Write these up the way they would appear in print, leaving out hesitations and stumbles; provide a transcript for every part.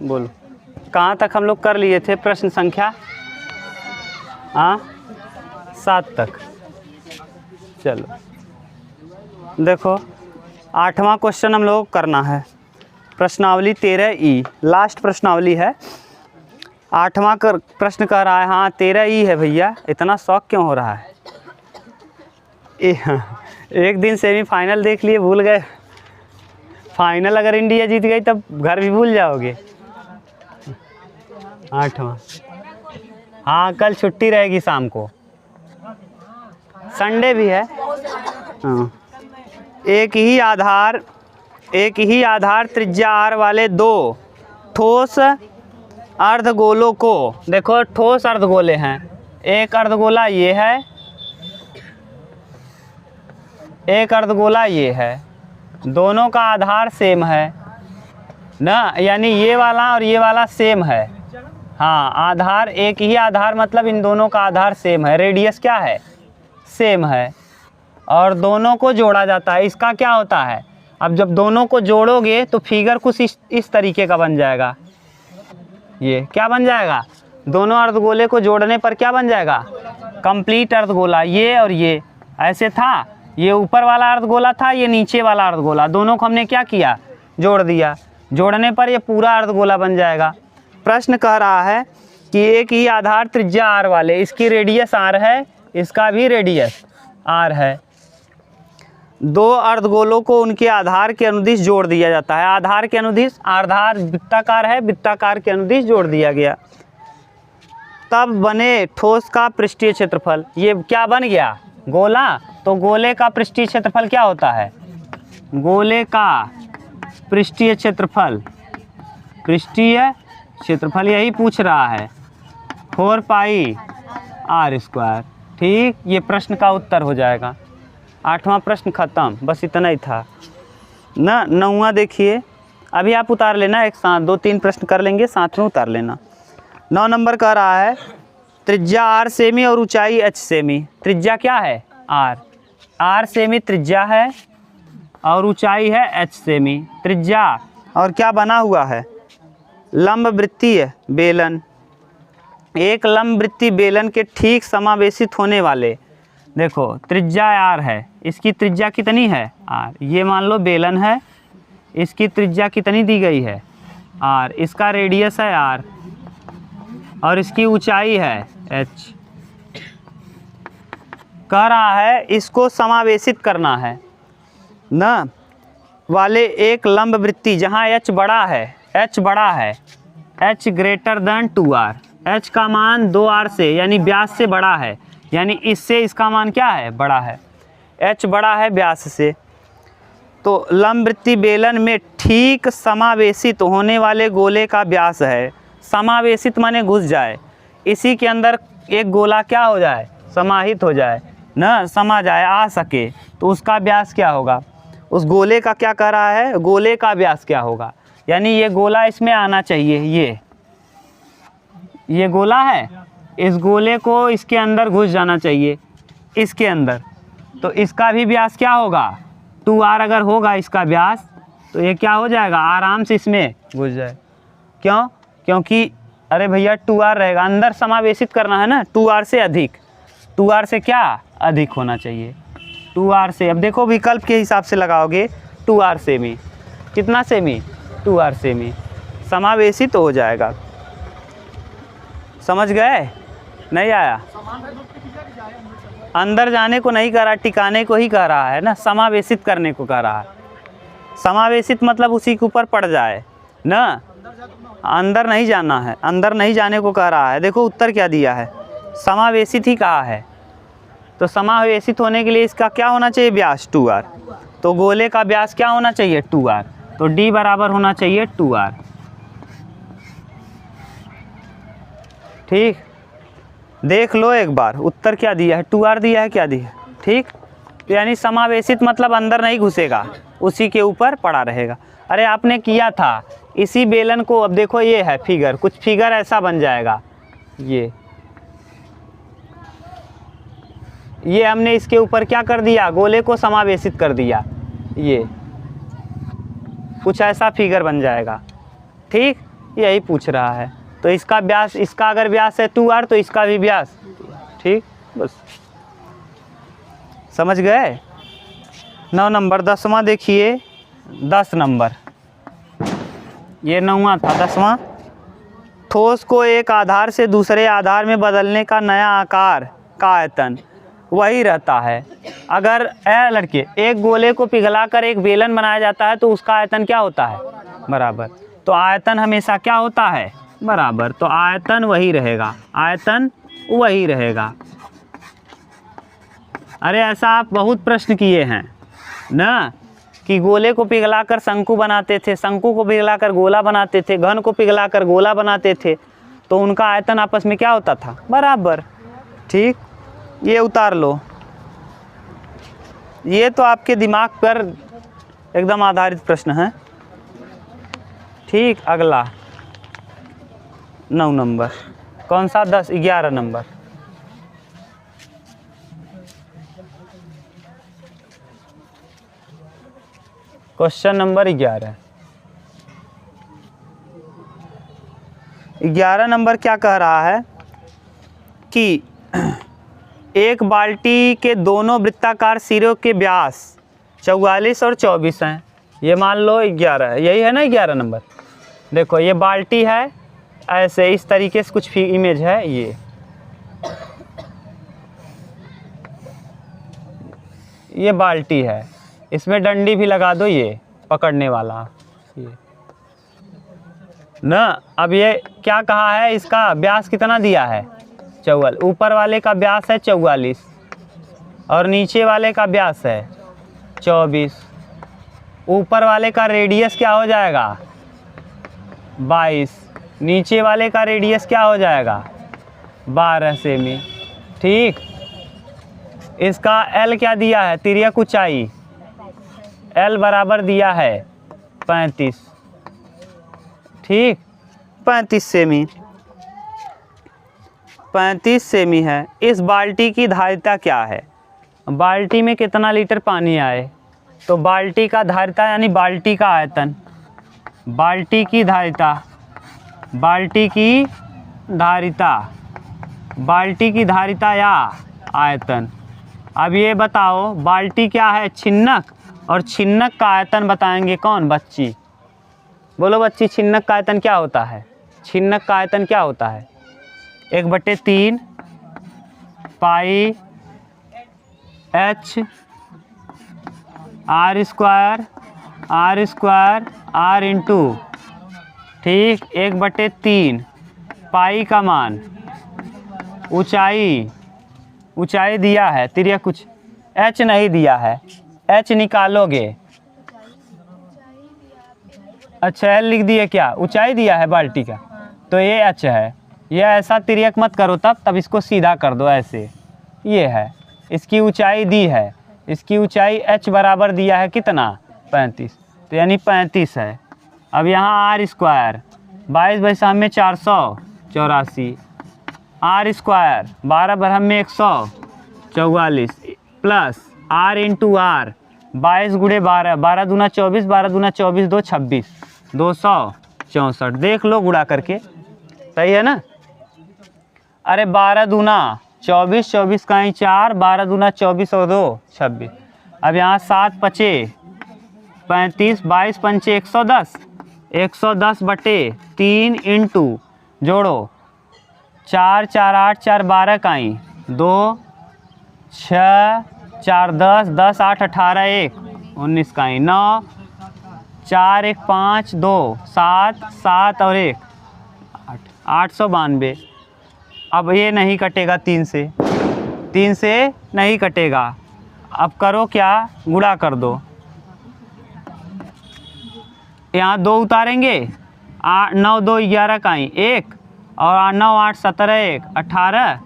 बोलो कहाँ तक हम लोग कर लिए थे प्रश्न संख्या 7 तक। चलो देखो 8वां क्वेश्चन हम लोग करना है। प्रश्नावली 13E लास्ट प्रश्नावली है। 8वां प्रश्न कह रहा है। हाँ 13E है भैया, इतना शौक क्यों हो रहा है? एक दिन सेमीफाइनल देख लिए भूल गए, फाइनल अगर इंडिया जीत गई तब घर भी भूल जाओगे। 8वां, हाँ कल छुट्टी रहेगी शाम को, संडे भी है। हाँ एक ही आधार त्रिज्या r वाले दो ठोस अर्धगोलों को, देखो ठोस अर्धगोले हैं, एक अर्धगोला ये है, एक अर्धगोला ये है, दोनों का आधार सेम है ना, यानी ये वाला और ये वाला सेम है। हाँ आधार एक ही आधार मतलब इन दोनों का आधार सेम है, रेडियस क्या है सेम है, और दोनों को जोड़ा जाता है। इसका क्या होता है, अब जब दोनों को जोड़ोगे तो फिगर कुछ इस तरीके का बन जाएगा। ये क्या बन जाएगा, दोनों अर्धगोले को जोड़ने पर क्या बन जाएगा, कंप्लीट अर्धगोला। ये और ये ऐसे था, ये ऊपर वाला अर्धगोला था, ये नीचे वाला अर्धगोला, दोनों को हमने क्या किया, जोड़ दिया। जोड़ने पर ये पूरा अर्धगोला बन जाएगा। प्रश्न कह रहा है कि एक ही आधार त्रिज्या r वाले, इसकी रेडियस r है, इसका भी रेडियस r है, दो अर्धगोलों को उनके आधार के अनुदिश जोड़ दिया जाता है। आधार के अनुदिश, आधार वृत्ताकार है, वृत्ताकार के अनुदिश जोड़ दिया गया, तब बने ठोस का पृष्ठीय क्षेत्रफल। ये क्या बन गया, गोला, तो गोले का पृष्ठीय क्षेत्रफल क्या होता है, गोले का पृष्ठीय क्षेत्रफल, पृष्ठीय क्षेत्रफल यही पूछ रहा है, 4 पाई r²। ठीक, ये प्रश्न का उत्तर हो जाएगा। 8वां प्रश्न खत्म, बस इतना ही था ना। 9वां देखिए, अभी आप उतार लेना एक साथ, 2-3 प्रश्न कर लेंगे साथ में, उतार लेना। 9 नंबर कह रहा है त्रिज्या r सेमी और ऊंचाई h सेमी। त्रिज्या क्या है, r सेमी त्रिज्या है और ऊंचाई है h सेमी। त्रिज्या और क्या बना हुआ है, लंब वृत्तीय बेलन। एक लंब वृत्तीय बेलन के ठीक समावेशित होने वाले, देखो त्रिज्या r है, इसकी त्रिज्या कितनी है r, ये मान लो बेलन है, इसकी त्रिज्या कितनी दी गई है r, इसका रेडियस है r और इसकी ऊंचाई है h। कह रहा है इसको समावेशित करना है ना वाले एक लंब वृत्ति जहाँ h बड़ा है, h बड़ा है, h greater than 2r, h का मान 2r से यानी व्यास से बड़ा है, यानी इससे इसका मान क्या है, बड़ा है, h बड़ा है व्यास से। तो लंब वृत्तीय बेलन में ठीक समावेशित होने वाले गोले का व्यास है, समावेशित माने घुस जाए, इसी के अंदर एक गोला क्या हो जाए, समाहित हो जाए ना, समा जाए, आ सके, तो उसका व्यास क्या होगा, उस गोले का क्या कह रहा है, गोले का व्यास क्या होगा, यानी ये गोला इसमें आना चाहिए, ये गोला है, इस गोले को इसके अंदर घुस जाना चाहिए, इसके अंदर, तो इसका भी व्यास क्या होगा, 2r अगर होगा इसका व्यास, तो ये क्या हो जाएगा, आराम से इसमें घुस जाए। क्यों, क्योंकि अरे भैया 2r रहेगा, अंदर समावेशित करना है ना, 2r से अधिक, 2r से क्या अधिक होना चाहिए, 2r से। अब देखो विकल्प के हिसाब से लगाओगे, 2r सेमी, कितना सेमी, 2r सेमी, समावेशित हो जाएगा। समझ गए, नहीं आया, अंदर जाने को नहीं कह रहा, टिकाने को ही कह रहा है ना, समावेशित करने को कह रहा है। समावेशित मतलब उसी के ऊपर पड़ जाए ना, अंदर नहीं जाना है, अंदर नहीं जाने को कह रहा है। देखो उत्तर क्या दिया है, समावेशित ही कहा है, तो समावेशित होने के लिए इसका क्या होना चाहिए, व्यास 2r, तो गोले का व्यास क्या होना चाहिए, 2r, तो d बराबर होना चाहिए 2r। ठीक, देख लो एक बार उत्तर क्या दिया है, 2r दिया है, क्या दिया है। ठीक, तो यानी समावेशित मतलब अंदर नहीं घुसेगा, उसी के ऊपर पड़ा रहेगा। अरे आपने किया था इसी बेलन को, अब देखो ये है फिगर, कुछ फिगर ऐसा बन जाएगा, ये हमने इसके ऊपर क्या कर दिया, गोले को समावेशित कर दिया, ये कुछ ऐसा फिगर बन जाएगा ठीक, यही पूछ रहा है। तो इसका व्यास, इसका अगर व्यास है 2r तो इसका भी व्यास, ठीक, बस समझ गए। 9 नंबर 10वां देखिए, 10 नंबर, ये 9वां था, 10वां। ठोस को एक आधार से दूसरे आधार में बदलने का नया आकार का आयतन वही रहता है। अगर लड़के एक गोले को पिघलाकर एक बेलन बनाया जाता है तो उसका आयतन क्या होता है, बराबर। तो आयतन हमेशा क्या होता है, बराबर। तो आयतन वही रहेगा, आयतन वही रहेगा। अरे ऐसा आप बहुत प्रश्न किए हैं ना, कि गोले को पिघलाकर शंकु बनाते थे, शंकु को पिघलाकर गोला बनाते थे, घन को पिघलाकर गोला बनाते थे, तो उनका आयतन आपस में क्या होता था, बराबर। ठीक, ये उतार लो, ये तो आपके दिमाग पर एकदम आधारित प्रश्न है। ठीक, अगला 9 नंबर, कौन सा, 11 नंबर। Question number 11। 11 नंबर क्या कह रहा है कि एक बाल्टी के दोनों वृत्ताकार सिरों के व्यास 44 और 24 हैं। ये मान लो 11 है, यही है ना 11 नंबर। देखो ये बाल्टी है, ऐसे इस तरीके से कुछ इमेज है, ये बाल्टी है, इसमें डंडी भी लगा दो, ये पकड़ने वाला, ये ना। अब ये क्या कहा है, इसका व्यास कितना दिया है, 44। ऊपर वाले का व्यास है 44 और नीचे वाले का व्यास है 24। ऊपर वाले का रेडियस क्या हो जाएगा, 22। नीचे वाले का रेडियस क्या हो जाएगा, 12 सेमी। ठीक, इसका L क्या दिया है, तिर्यक ऊंचाई L बराबर दिया है 35। ठीक, 35 सेमी, 35 सेमी है। इस बाल्टी की धारिता क्या है, बाल्टी में कितना लीटर पानी आए, तो बाल्टी का धारिता यानी बाल्टी का आयतन, बाल्टी की धारिता, बाल्टी की धारिता, बाल्टी की धारिता या आयतन। अब ये बताओ बाल्टी क्या है, छिन्नक, और छिन्नक का आयतन बताएंगे कौन, बच्ची। बोलो बच्ची, छिन्नक का आयतन क्या होता है, छिन्नक का आयतन क्या होता है, 1/3 पाई h r square r into, ठीक, 1/3 पाई का मान, ऊंचाई दिया है, तिर्यक कुछ h नहीं दिया है, h निकालोगे। अच्छा L लिख दिए, क्या ऊंचाई दिया है बाल्टी का, तो ये h है। ये ऐसा तिर्यक मत करो, तब इसको सीधा कर दो ऐसे, ये है, इसकी ऊंचाई दी है, इसकी ऊंचाई h बराबर दिया है कितना, 35, तो यानी 35 है। अब यहाँ r स्क्वायर 22 में 484, r स्क्वायर 12 बरहम में 144 प्लस r इंटू r 22 गुणे 12, 12 दूना 24, 12 दूना 24, 2 26, 264। देख लो गुणा करके, सही है ना। अरे 12 दूना 24, 24 का ही 4, 12 दूना 24 और 2 26। अब यहाँ 7 पचे 35, 22 पंचे 110, 110/3 इंटू, जोड़ो 4 4 8 4 12 का ही 2 6 4 10 10 8 18 1 19 का ही 9 4 1 5 2 7 7 और 1 8 892। अब ये नहीं कटेगा 3 से नहीं कटेगा। अब करो क्या, गुणा कर दो, यहाँ 2 उतारेंगे, 9 2 11 का ही 1 और 9 8 17 1 18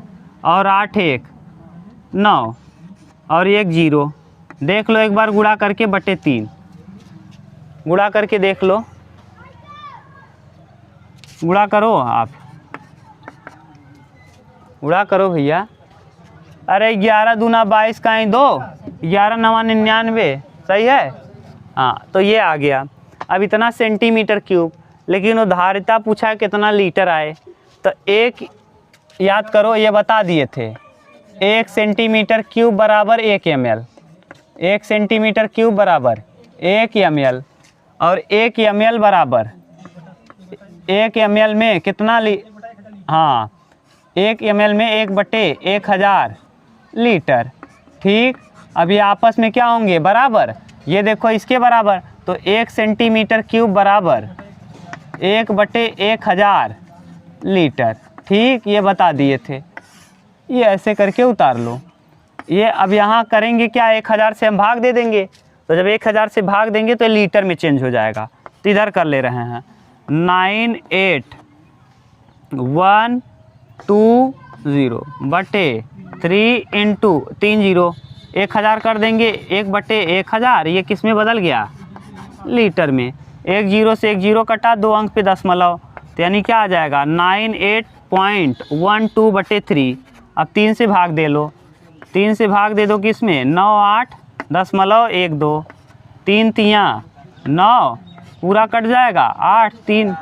और 8 1 9 और 1 0। देख लो एक बार गुणा करके, /3 गुणा करके देख लो, गुणा करो, आप गुणा करो भैया। अरे 11 दूना 22 का ही 2, 11 9 99, सही है। हाँ, तो ये आ गया। अब इतना सेंटीमीटर क्यूब, लेकिन उधारिता पूछा है कितना लीटर आए। तो एक याद करो, ये बता दिए थे 1 सेंटीमीटर क्यूब बराबर 1 ml, 1 सेंटीमीटर क्यूब बराबर 1 ml, और 1 ml बराबर 1 ml में कितना हाँ 1 ml में 1/1000 लीटर। ठीक, अभी आपस में क्या होंगे, बराबर। ये देखो इसके बराबर, तो 1 सेंटीमीटर क्यूब बराबर 1/1000 लीटर। ठीक, ये बता दिए थे। ये ऐसे करके उतार लो। ये अब यहाँ करेंगे क्या, 1000 से हम भाग दे देंगे, तो जब 1000 से भाग देंगे तो लीटर में चेंज हो जाएगा। तो इधर कर ले रहे हैं 98,120/3 इंटू 30, 1000 कर देंगे 1/1000। ये किस में बदल गया, लीटर में। 1 जीरो से 1 जीरो कटा, 2 अंक पे दशमलव, तो यानी क्या आ जाएगा 98.12/3। अब 3 से भाग दे लो, 3 से भाग दे दो किस में, 98.12, 3 तियाँ 9, पूरा कट जाएगा 8, 3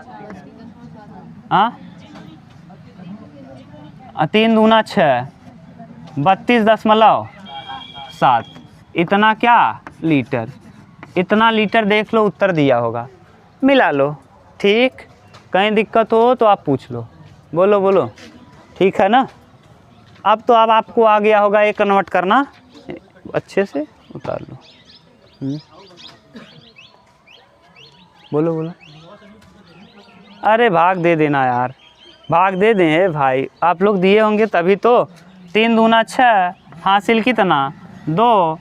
3 दूना 6, 32.7। इतना क्या लीटर, इतना लीटर देख लो, उत्तर दिया होगा, मिला लो। ठीक, कहीं दिक्कत हो तो आप पूछ लो, बोलो बोलो, ठीक है ना। अब तो अब आपको आ गया होगा ये कन्वर्ट करना, अच्छे से उतार लो। बोलो बोलो, अरे भाग दे देना यार, भाग दे दें भाई, आप लोग दिए होंगे तभी तो। 3 दूना 6, हासिल कितना 2।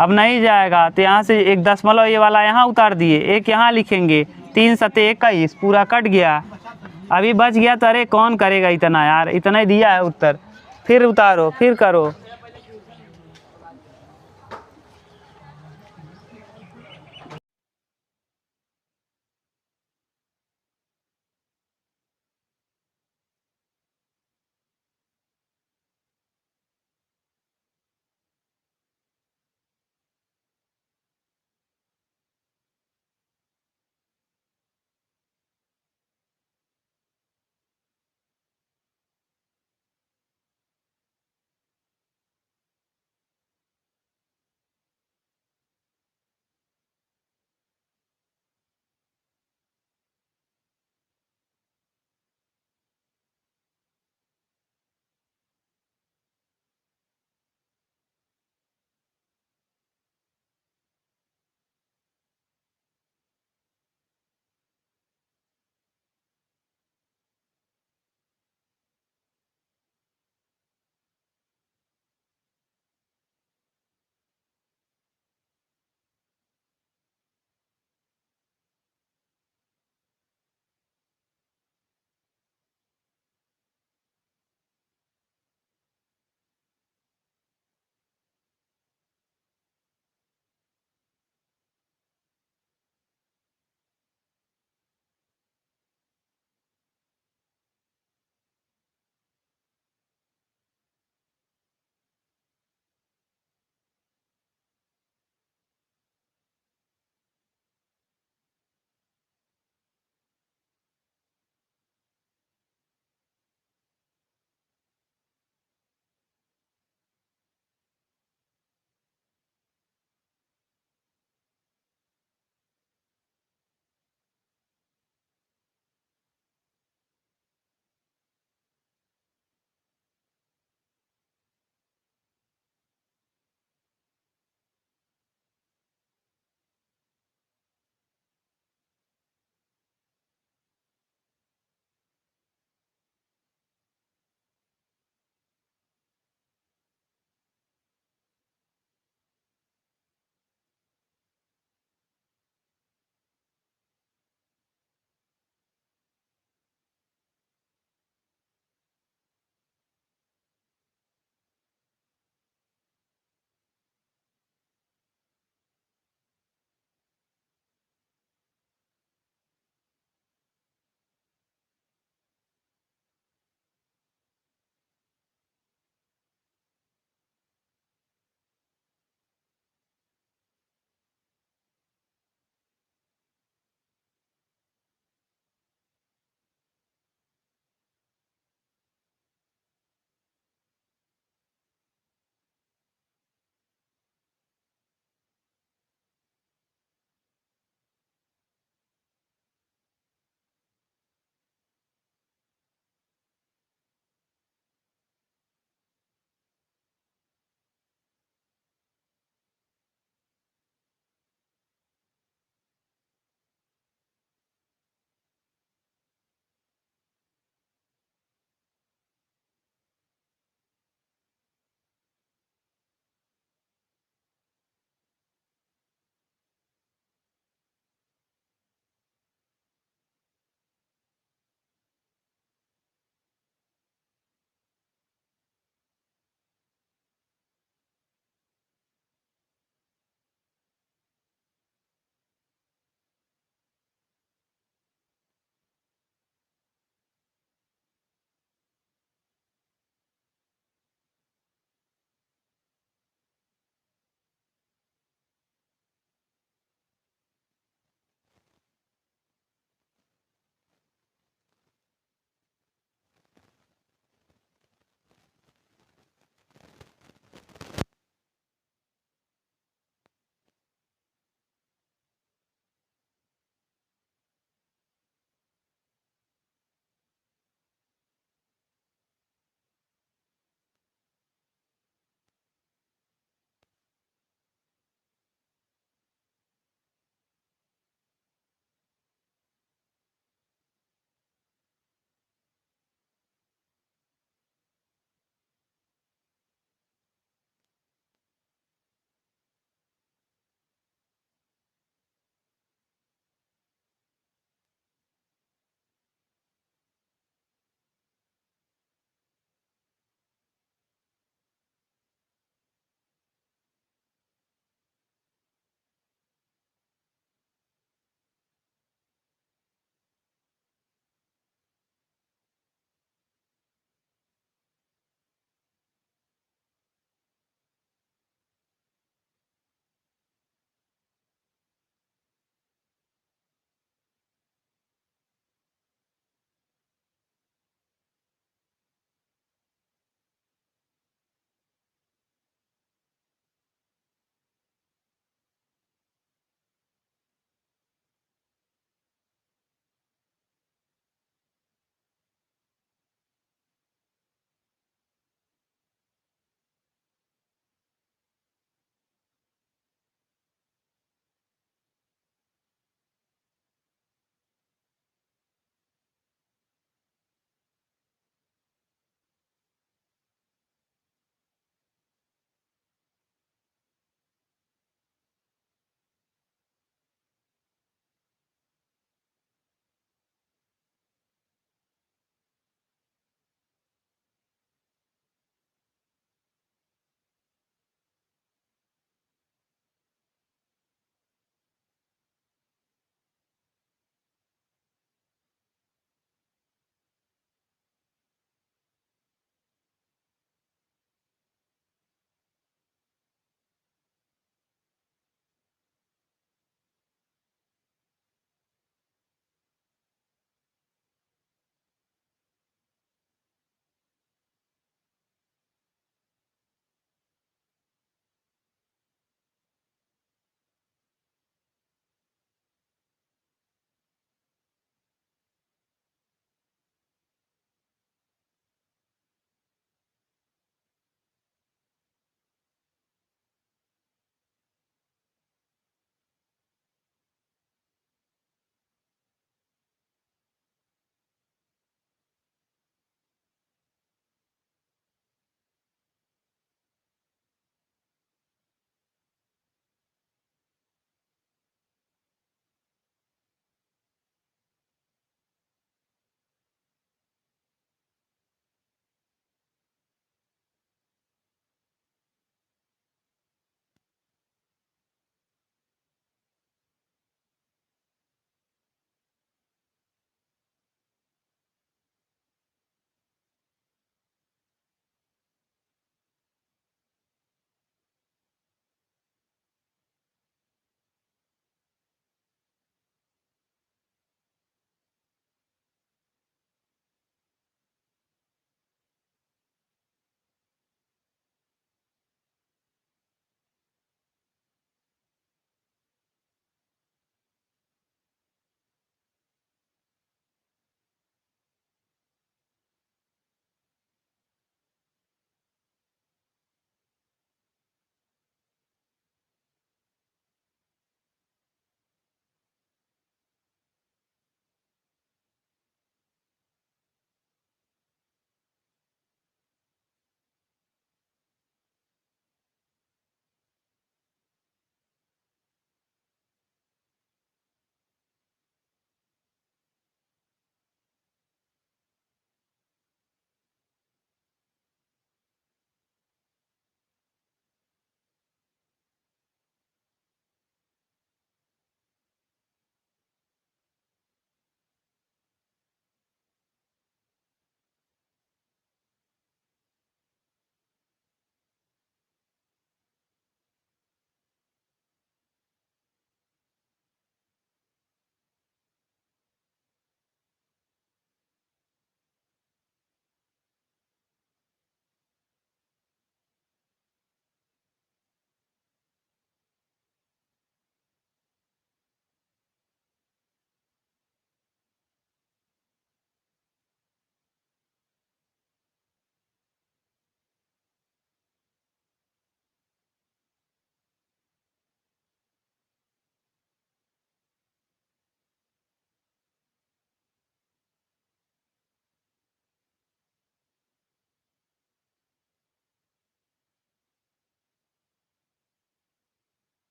अब नहीं जाएगा तो यहाँ से 1 दशमलव ये वाला यहाँ उतार दिए, 1 यहाँ लिखेंगे, 3 सते 21, पूरा कट गया। अभी बच गया तो अरे कौन करेगा इतना यार, इतना ही दिया है उत्तर। फिर उतारो, फिर करो।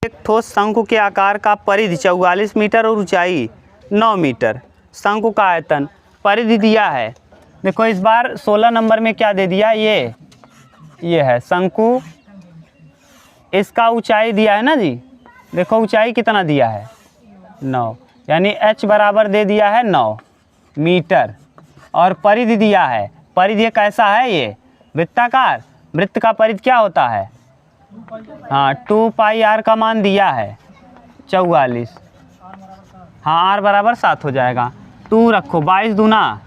एक ठोस शंकु के आकार का परिधि 44 मीटर और ऊंचाई 9 मीटर। शंकु का आयतन परिधि दिया है। देखो इस बार 16 नंबर में क्या दे दिया, ये है शंकु, इसका ऊंचाई दिया है ना जी। देखो ऊंचाई कितना दिया है 9, यानी h बराबर दे दिया है 9 मीटर। और परिधि दिया है, परिधि कैसा है, ये वृत्ताकार। वृत्त का परिधि क्या होता है, हाँ 2 पाई r का मान दिया है 44। हाँ r बराबर 7 हो जाएगा। 2 रखो, 22 दूना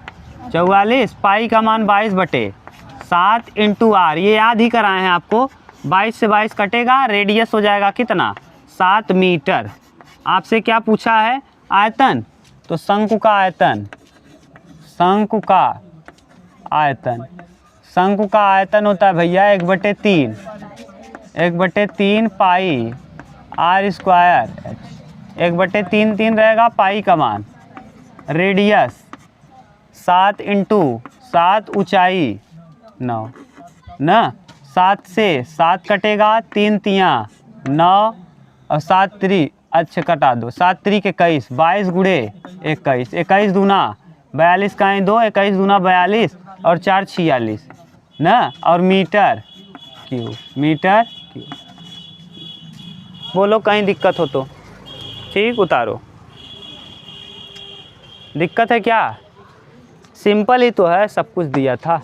44, पाई का मान 22/7 इंटू r। ये याद ही कराए हैं आपको, 22 से 22 कटेगा, रेडियस हो जाएगा कितना 7 मीटर। आपसे क्या पूछा है, आयतन, तो शंकु का आयतन, शंकु का आयतन, शंकु का आयतन होता है भैया 1/3 पाई r स्क्वायर, 1/3 3 रहेगा, पाई का मान, रेडियस 7 इंटू 7, ऊंचाई 9 ना, 7 से 7 कटेगा, 3 तियाँ 9 और 7 3, अच्छा कटा दो, 7 3 के 21, 22 गुणे 21, 21 दूना 42 का 2, 21 दूना 42 और 4 46 ना, और मीटर क्यूब, मीटर क्यूब। बोलो कहीं दिक्कत हो तो ठीक उतारो। दिक्कत है क्या, सिंपल ही तो है, सब कुछ दिया था।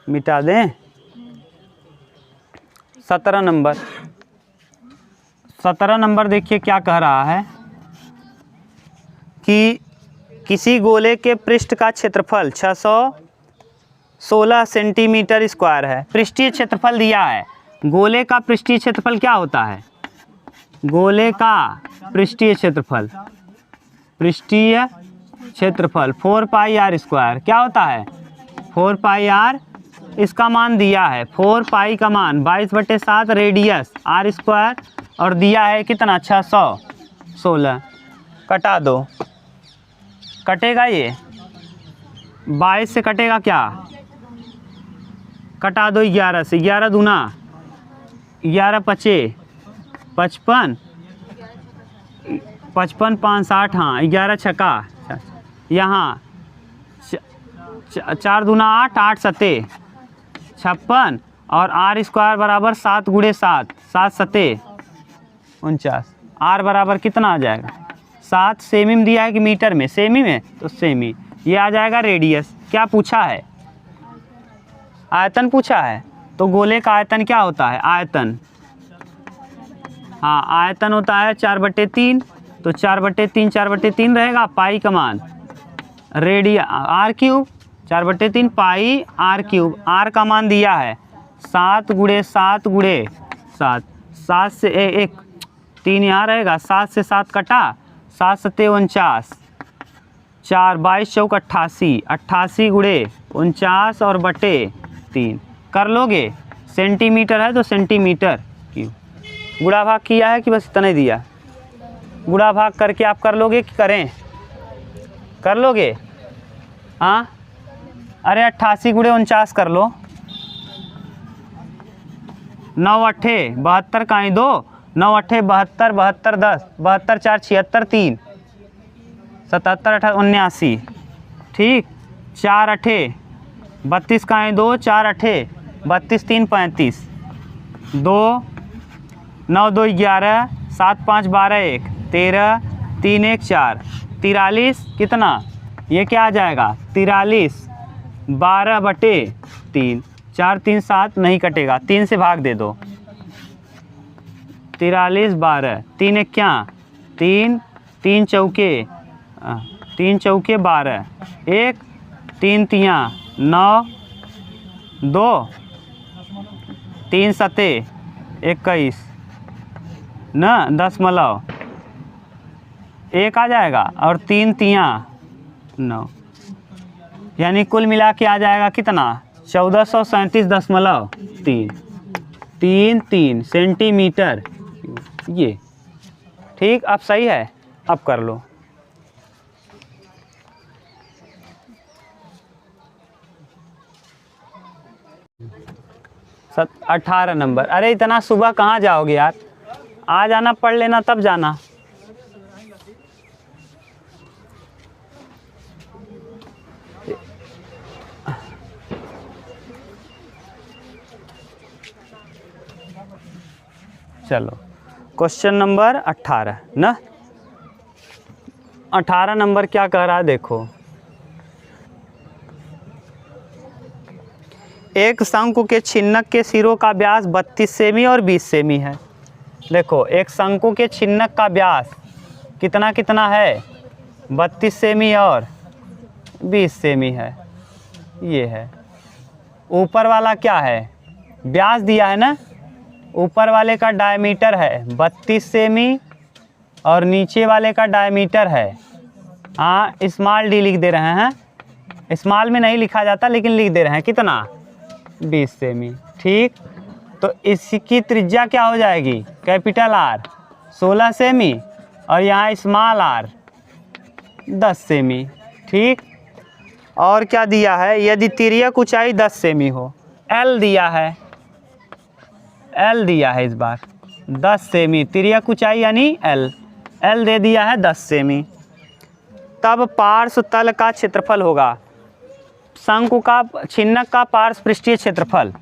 मिटा दें। 17 नंबर, 17 नंबर देखिए क्या कह रहा है कि किसी गोले के पृष्ठ का क्षेत्रफल 616 सेंटीमीटर स्क्वायर है। पृष्ठीय क्षेत्रफल दिया है। गोले का पृष्ठीय क्षेत्रफल क्या होता है, गोले का पृष्ठीय क्षेत्रफल, पृष्ठीय क्षेत्रफल 4 पाई r स्क्वायर क्या होता है, 4 पाई r। इसका मान दिया है 4 पाई का मान 22/7, रेडियस r स्क्वायर, और दिया है कितना 616। कटा दो, कटेगा ये 22 से कटेगा क्या, कटा दो 11 से, 11 दूना 11 5 55, 55 5 60, हाँ 11 छक्का, यहाँ 4 दूना 8, 8 7 56, और r स्क्वायर बराबर 7 गुणे 7, 7 7 49। r बराबर कितना आ जाएगा 7, सेमी में दिया है कि मीटर में, सेमी में, तो सेमी। ये आ जाएगा रेडियस। क्या पूछा है, आयतन पूछा है। तो गोले का आयतन क्या होता है, आयतन, हाँ आयतन होता है 4/3, तो 4/3 4/3 रहेगा, पाई का मान, रेडियस r क्यूब 4/3 पाई r क्यूब। r का मान दिया है 7 गुणे 7 गुणे 7, 7 से 1 3 यहाँ रहेगा, 7 से 7 कटा, 7 7 49, 4 22 चौक 88, 88 गुणे 49 और बटे 3 कर लोगे। सेंटीमीटर है तो सेंटीमीटर क्यूब। गुणा भाग किया है कि बस इतना ही दिया, गुणा भाग करके आप कर लोगे कि करें, कर लोगे, हाँ अरे 88 गुणे 49 कर लो, 9 8 72 का 2, 9 8 72 72 10, 72 4 76 3, 77 8 79, ठीक, 4 8 32 का 2, 4 8 32 3 35, 2 9 2 11, 7 5 12 1 13, 3 1 4, 43 कितना, ये क्या आ जाएगा 43 12/3, 4 3 7 नहीं कटेगा, 3 से भाग दे दो, 43 12, 3 1 क्या 3, 3 चौके 12, 1 3 तियाँ 9, 2 3 7 21 न 10 1 आ जाएगा, और 3 तियाँ 9, यानी कुल मिला के आ जाएगा कितना 1437.33 सेंटीमीटर। ये ठीक, अब सही है, अब कर लो। 18 नंबर। अरे इतना सुबह कहाँ जाओगे यार, आ जाना, पढ़ लेना तब जाना। चलो क्वेश्चन नंबर 18 ना, 18 नंबर क्या कह रहा है देखो। एक शंकु के छिन्नक के सिरों का व्यास 32 सेमी और 20 सेमी है। देखो एक शंकु के छिन्नक का व्यास कितना कितना है, 32 सेमी और 20 सेमी है, ये है। ऊपर वाला क्या है, व्यास दिया है ना, ऊपर वाले का डायमीटर है 32 सेमी और नीचे वाले का डायमीटर है, हाँ स्मॉल डी लिख दे रहे हैं, स्मॉल में नहीं लिखा जाता लेकिन लिख दे रहे हैं कितना, 20 सेमी। ठीक, तो इसकी त्रिज्या क्या हो जाएगी, कैपिटल आर 16 सेमी और यहाँ स्मॉल आर 10 सेमी। ठीक, और क्या दिया है, यदि तिर्यक ऊंचाई 10 सेमी हो, एल दिया है, एल दिया है इस बार 10 सेमी, तिर्यक ऊंचाई यानी एल, एल दे दिया है 10 सेमी। तब पार्श्व तल का क्षेत्रफल होगा, शंकु का छिन्नक का पार्श्व पृष्ठीय क्षेत्रफल,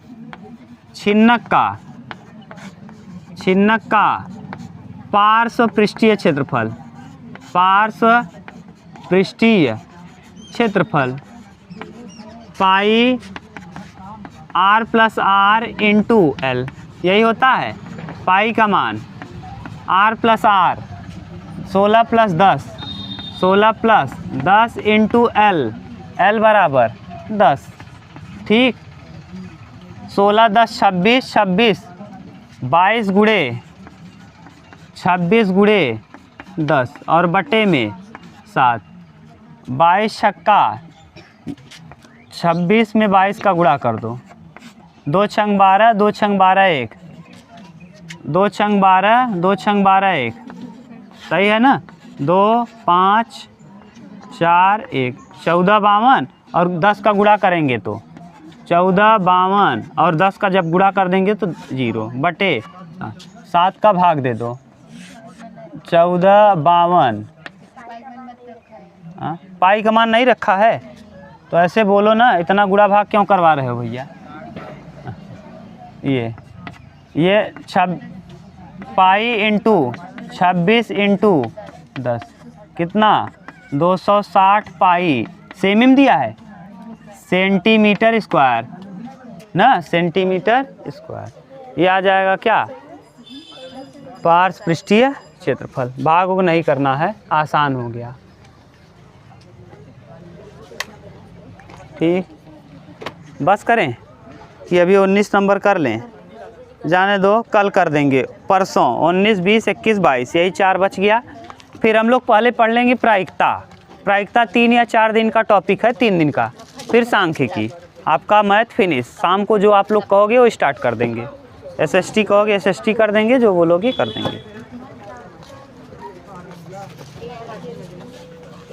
छिन्नक का पार्श्व पृष्ठीय क्षेत्रफल, पार्श्व पृष्ठीय क्षेत्रफल pi R plus R into L, यही होता है। पाई का मान R plus R 16 plus 10, 16 plus 10 into L, L बराबर 10। ठीक, 16 10 26, 26 22 गुणे 26 गुणे 10 और बटे में 7, 22 छक्का 26 में 22 का गुणा कर दो, 2 छंग 12, 2 छंग 12 1, 2 छंग 12, 2 छंग 12 1, सही है ना, 2 5 4 1, 14 52 और 10 का गुणा करेंगे तो 14 52 और 10 का जब गुणा कर देंगे तो 0 बटे 7 का भाग दे दो, 14 52। पाई का मान नहीं रखा है तो ऐसे बोलो ना, इतना गुणा भाग क्यों करवा रहे हो भैया। ये पाई इंटू 26 इंटू 10 कितना, 260 पाई, सेमी में दिया है सेंटीमीटर स्क्वायर ना, सेंटीमीटर स्क्वायर। ये आ जाएगा क्या, पार्श्व पृष्ठीय क्षेत्रफल। भाग को नहीं करना है, आसान हो गया। ठीक, बस करें कि अभी 19 नंबर कर लें, जाने दो कल कर देंगे, परसों 19 20 21 22 यही 4 बच गया। फिर हम लोग पहले पढ़ लेंगे प्रायिकता। प्रायिकता 3 या 4 दिन का टॉपिक है, 3 दिन का। फिर सांख्यिकी, आपका मैथ फिनिश। शाम को जो आप लोग कहोगे वो स्टार्ट कर देंगे, एसएसटी कहोगे एसएसटी कर देंगे, जो बोलोगे कर देंगे।